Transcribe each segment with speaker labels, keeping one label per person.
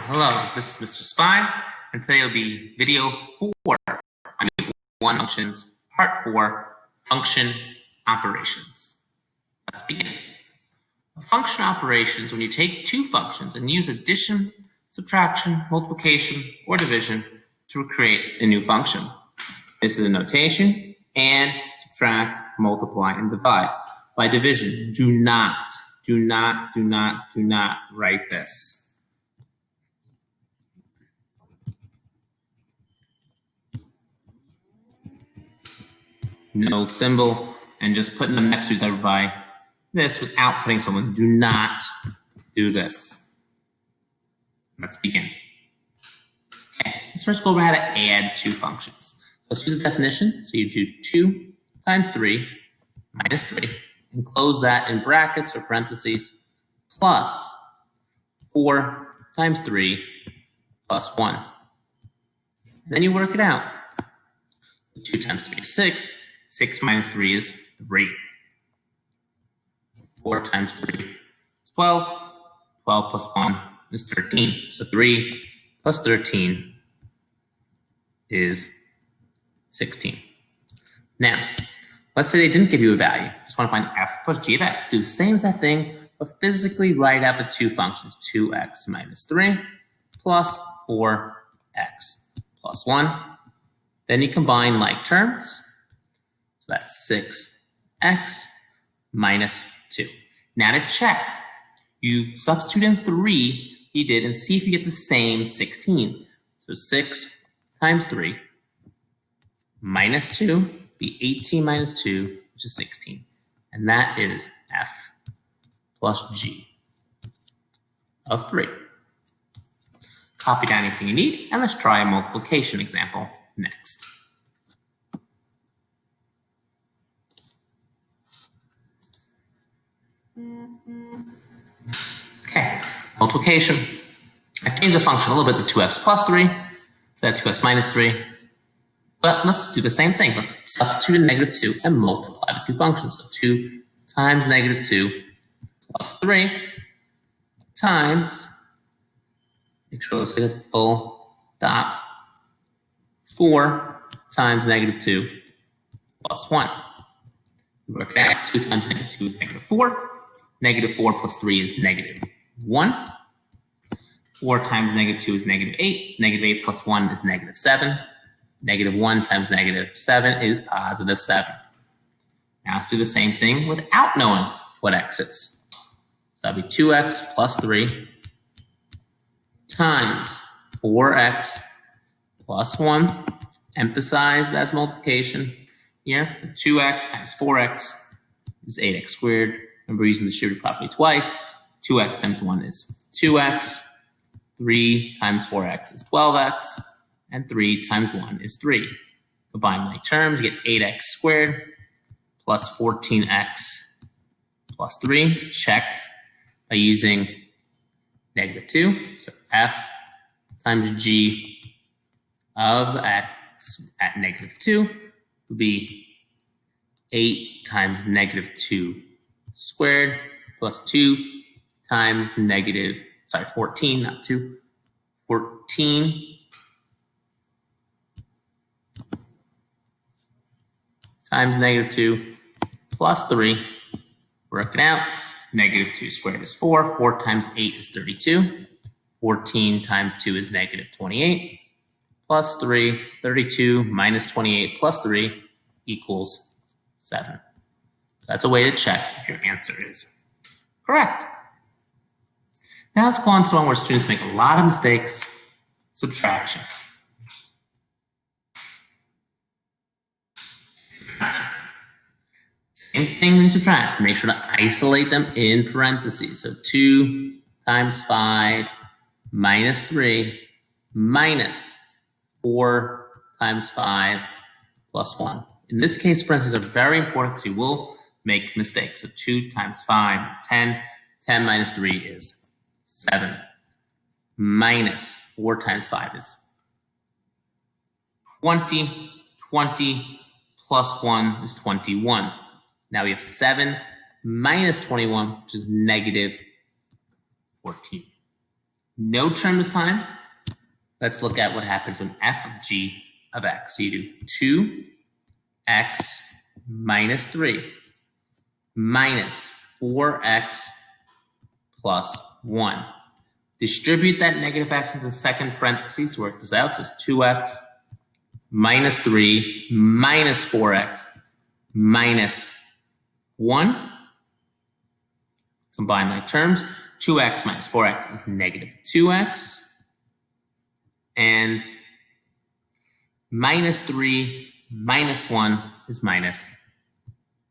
Speaker 1: Hello, this is Mr. Spine, and today will be video 4 on Unit 1 Functions, Part 4, Function Operations. Let's begin. Function operations when you take two functions and use addition, subtraction, multiplication, or division to create a new function. This is a notation: add, subtract, multiply, and divide. By division, do not write this. No symbol, and just putting them next to each other by this without putting someone. Do not do this. Let's begin. Okay, let's first go around and add two functions. Let's use the definition. So you do 2 times 3 minus 3, and close that in brackets or parentheses, plus 4 times 3 plus 1. Then you work it out. 2 times 3 is 6. 6 minus 3 is 3. 4 times 3 is 12. 12 plus 1 is 13. So 3 plus 13 is 16. Now, let's say they didn't give you a value. Just want to find f plus g of x. Do the same exact thing, but physically write out the two functions. 2x minus 3 plus 4x plus 1. Then you combine like terms. So that's 6x minus 2. Now to check, you substitute in 3 you did and see if you get the same 16. So 6 times 3 minus 2 be 18 minus 2, which is 16. And that is f plus g of 3. Copy down anything you need, and let's try a multiplication example next. Okay, multiplication. I changed the function a little bit to 2x plus 3 instead of 2x minus 3. But let's do the same thing. Let's substitute in negative 2 and multiply the two functions. So 2 times negative 2 plus 3 times, make sure let's get a full dot, 4 times negative 2 plus 1. Work it out. 2 times negative 2 is negative 4. Negative 4 plus 3 is negative 1. 4 times negative 2 is negative 8. Negative 8 plus 1 is negative 7. Negative 1 times negative 7 is positive 7. Now let's do the same thing without knowing what x is. So that'll be 2x plus 3 times 4x plus 1. Emphasize that's multiplication here. So 2x times 4x is 8x squared. Remember, using the distributive property twice. 2x times 1 is 2x. 3 times 4x is 12x. And 3 times 1 is 3. Combine like terms, you get 8x squared plus 14x plus 3. Check by using negative 2. So f times g of x at negative 2 would be 8 times negative 2 squared plus 2 times 14, not 2, 14 times negative 2 plus 3. Work it out. Negative 2 squared is 4. 4 times 8 is 32. 14 times 2 is negative 28. Plus 3, 32 minus 28 plus 3 equals 7. That's a way to check if your answer is correct. Now let's go on to the one where students make a lot of mistakes: subtraction. Same thing in subtract. Make sure to isolate them in parentheses. So 2 times 5 minus 3 minus 4 times 5 plus 1. In this case, parentheses are very important because you will make mistakes. So 2 times 5 is 10. 10 minus 3 is 7. Minus 4 times 5 is 20. 20 plus 1 is 21. Now we have 7 minus 21, which is negative 14. No term this time. Let's look at what happens when f of g of x. So you do 2x minus 3 minus 4x plus 1. Distribute that negative x into the second parentheses to work this out. So it's 2x minus 3 minus 4x minus 1. Combine like terms. 2x minus 4x is negative 2x. And minus 3 minus 1 is minus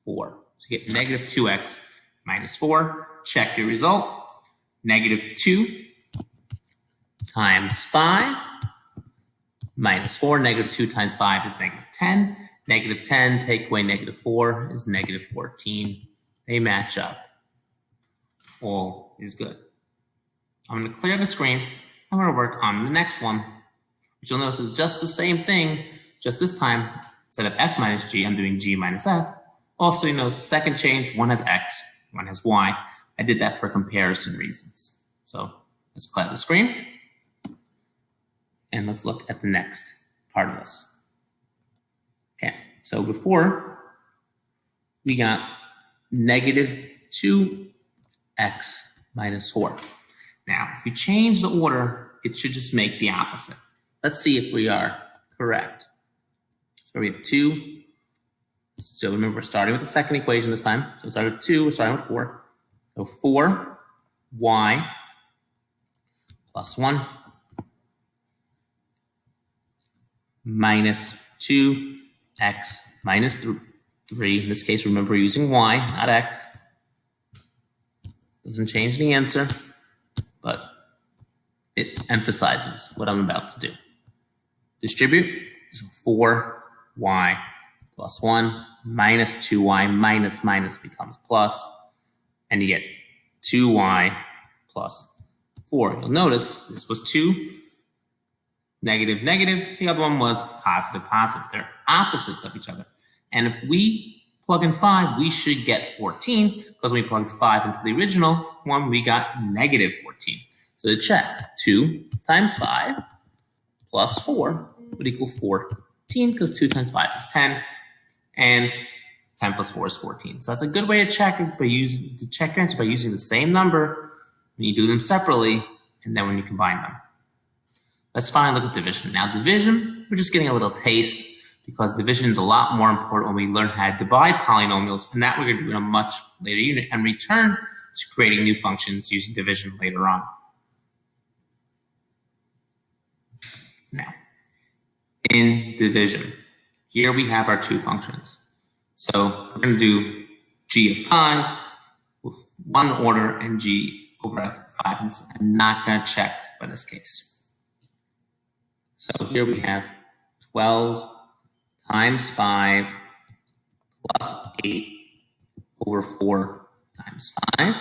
Speaker 1: 4. So you get negative 2x minus 4. Check your result. Negative 2 times 5 minus 4. Negative 2 times 5 is negative 10. Negative 10 take away negative 4 is negative 14. They match up. All is good. I'm going to clear the screen. I'm going to work on the next one, which you'll notice is just the same thing, just this time, instead of f minus g, I'm doing g minus f. Also, you notice the second change, one has x, one has y. I did that for comparison reasons. So let's clear the screen. And let's look at the next part of this. Okay, so before, we got negative 2x minus 4. Now, if you change the order, it should just make the opposite. Let's see if we are correct. So we have 2. So remember, we're starting with the second equation this time. So we started with 2, we're starting with 4. So 4y plus 1 minus 2x minus 3. In this case, remember, we're using y, not x. Doesn't change the answer, but it emphasizes what I'm about to do. Distribute, so 4y plus 1 minus 2y minus minus becomes plus, and you get 2y plus 4. You'll notice this was 2, negative, negative. The other one was positive, positive. They're opposites of each other. And if we plug in 5, we should get 14, because when we plugged 5 into the original one, we got negative 14. So to check, 2 times 5 plus 4 would equal 14, because 2 times 5 is 10, and 10 plus 4 is 14. So that's a good way to check is to check your answer by using the same number when you do them separately, and then when you combine them. Let's finally look at division. Now division, we're just getting a little taste, because division is a lot more important when we learn how to divide polynomials, and that we're going to do in a much later unit, and return to creating new functions using division later on. Now, in division, here we have our two functions. So we're going to do g of 5 with one order and g over f of 5. And so I'm not going to check for this case. So here we have 12 times 5 plus 8 over 4 times 5.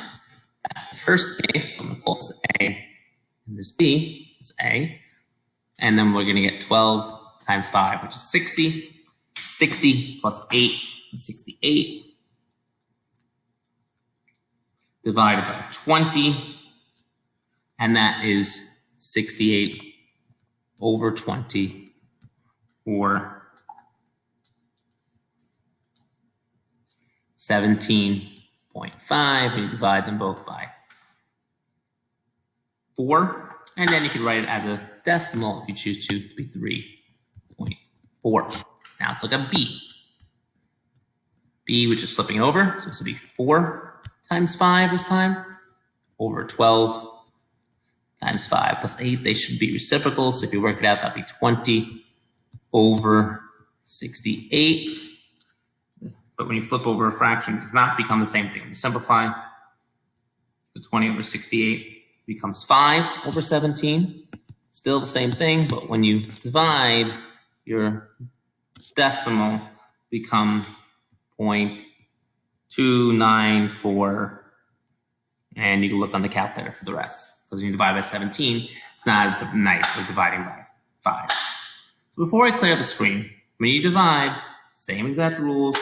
Speaker 1: That's the first case. So I'm going to call this A, and this B is A. And then we're going to get 12 times 5, which is 60. 60 plus 8 is 68. Divided by 20. And that is 68 over 20, or 17.5. And you divide them both by 4. And then you can write it as a decimal if you choose to be 3.4. Now let's look at B. B, which is flipping over, so this will be 4 times 5 this time, over 12 times 5 plus 8. They should be reciprocal, so if you work it out, that'd be 20 over 68. But when you flip over a fraction, it does not become the same thing. When you simplify, the 20 over 68 becomes 5 over 17. Still the same thing, but when you divide, your decimal become 0.294, and you can look on the calculator for the rest. Because when you divide by 17, it's not as nice as dividing by 5. So before I clear the screen, when you divide, same exact rules,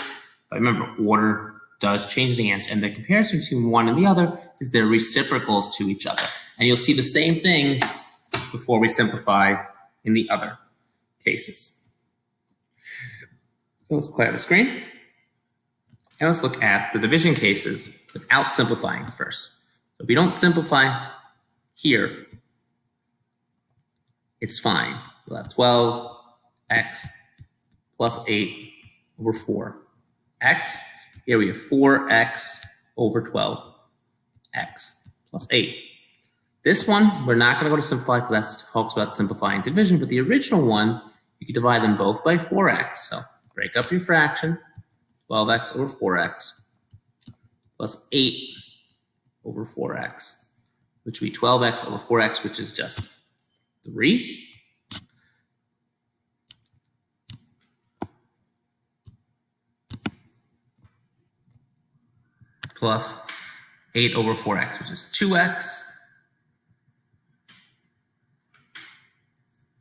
Speaker 1: but remember, order does change the answer. And the comparison between one and the other is their reciprocals to each other. And you'll see the same thing before we simplify in the other cases. So let's clear the screen. And let's look at the division cases without simplifying first. So if we don't simplify here, it's fine. We'll have 12x plus 8 over 4x. Here we have 4x over 12x plus 8. This one, we're not going to go to simplify because that talks about simplifying division, but the original one, you could divide them both by 4x. So break up your fraction, 12x over 4x plus 8 over 4x, which would be 12x over 4x, which is just 3. Plus 8 over 4x, which is 2x.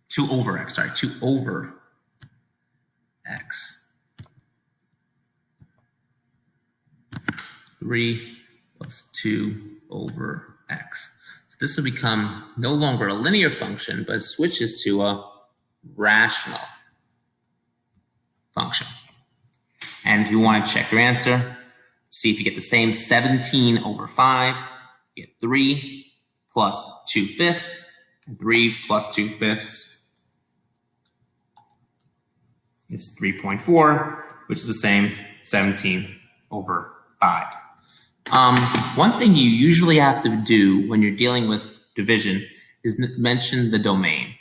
Speaker 1: 2 over x, 3 plus 2 over x. So this will become no longer a linear function, but it switches to a rational function. And if you want to check your answer, see if you get the same 17 over 5. You get 3 plus 2/5, and 3 plus 2/5 is 3.4, which is the same 17 over 5. One thing you usually have to do when you're dealing with division is mention the domain.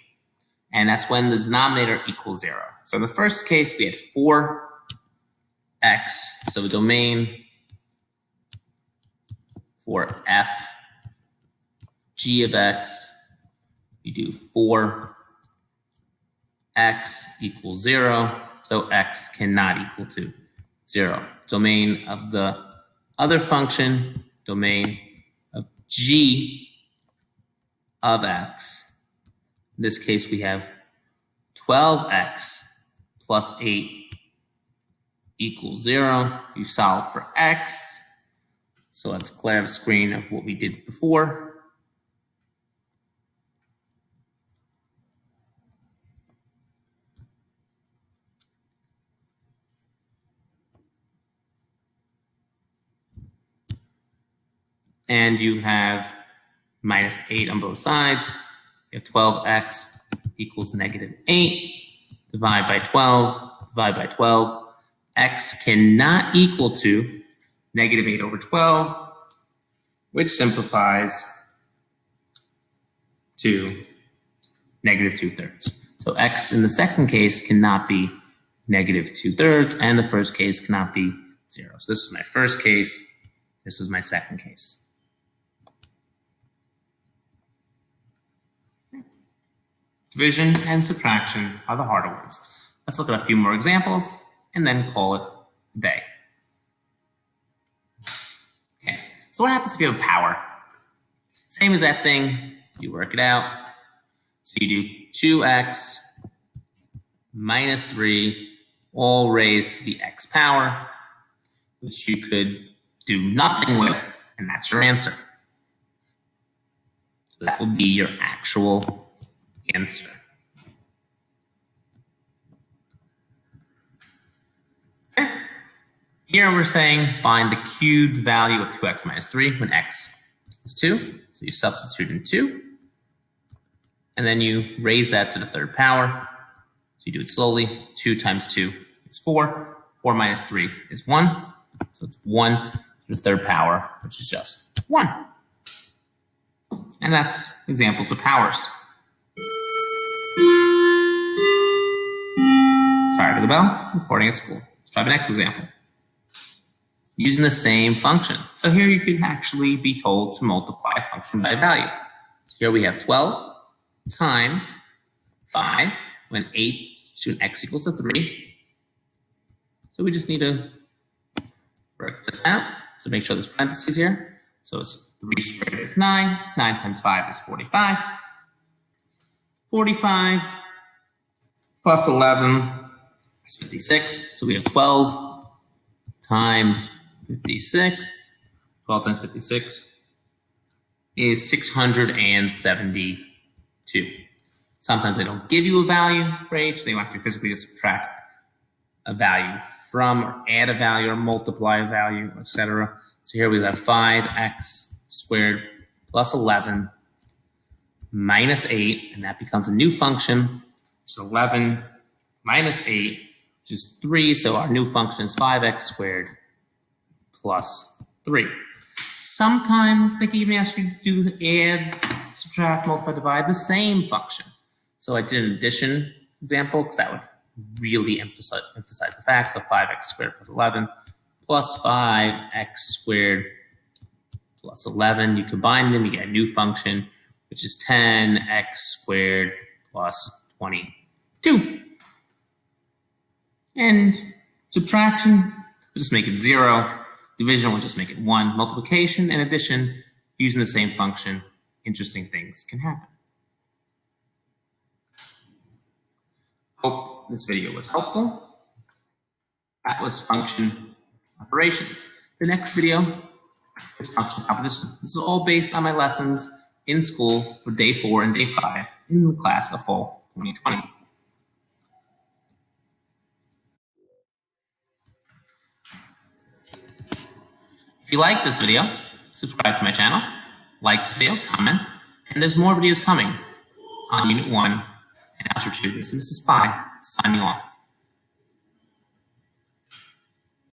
Speaker 1: And that's when the denominator equals 0. So in the first case, we had 4x. So the domain for f g of x, you do 4x equals 0. So x cannot equal to 0. Domain of the other function, domain of g of x. In this case, we have 12x plus 8 equals 0. You solve for x. So let's clear the screen of what we did before. And you have minus 8 on both sides. You have 12x equals negative 8. Divide by 12. Divide by 12. X cannot equal to negative 8 over 12, which simplifies to negative 2/3. So x in the second case cannot be negative 2/3, and the first case cannot be 0. So this is my first case. This is my second case. Division and subtraction are the harder ones. Let's look at a few more examples and then call it a day. Okay, so what happens if you have power? Same as that thing, you work it out. So you do 2x minus 3 all raised to the x power, which you could do nothing with, and that's your answer. So that would be your actual answer. Okay. Here we're saying find the cubed value of 2x minus 3 when x is 2. So you substitute in 2. And then you raise that to the third power. So you do it slowly. 2 times 2 is 4. 4 minus 3 is 1. So it's 1 to the third power, which is just 1. And that's examples of powers. Sorry for the bell, recording at school. Let's try the next example. Using the same function. So here you can actually be told to multiply a function by value. So here we have 12 times 5 when 8 to an x equals to 3. So we just need to work this out. So make sure there's parentheses here. So it's 3 squared is 9. 9 times 5 is 45. 45 plus 11 is 56. So we have 12 times 56. 12 times 56 is 672. Sometimes they don't give you a value for h. They want you to physically just subtract a value from, or add a value, or multiply a value, etc. So here we have 5x squared plus 11 minus 8, and that becomes a new function, which is 11 minus 8, which is 3. So our new function is 5x squared plus 3. Sometimes they can even ask you to do add, subtract, multiply, divide, the same function. So I did an addition example because that would really emphasize the fact. So 5x squared plus 11 plus 5x squared plus 11. You combine them, you get a new function, which is 10x squared plus 22. And subtraction, we'll just make it 0. Division, we'll just make it 1. Multiplication and addition, using the same function, interesting things can happen. Hope this video was helpful. That was function operations. The next video is function composition. This is all based on my lessons in school for day 4 and day 5 in the class of fall 2020. If you like this video, subscribe to my channel, like this video, comment, and there's more videos coming on Unit 1 and Algebra 2. This is Mr. Spy signing off.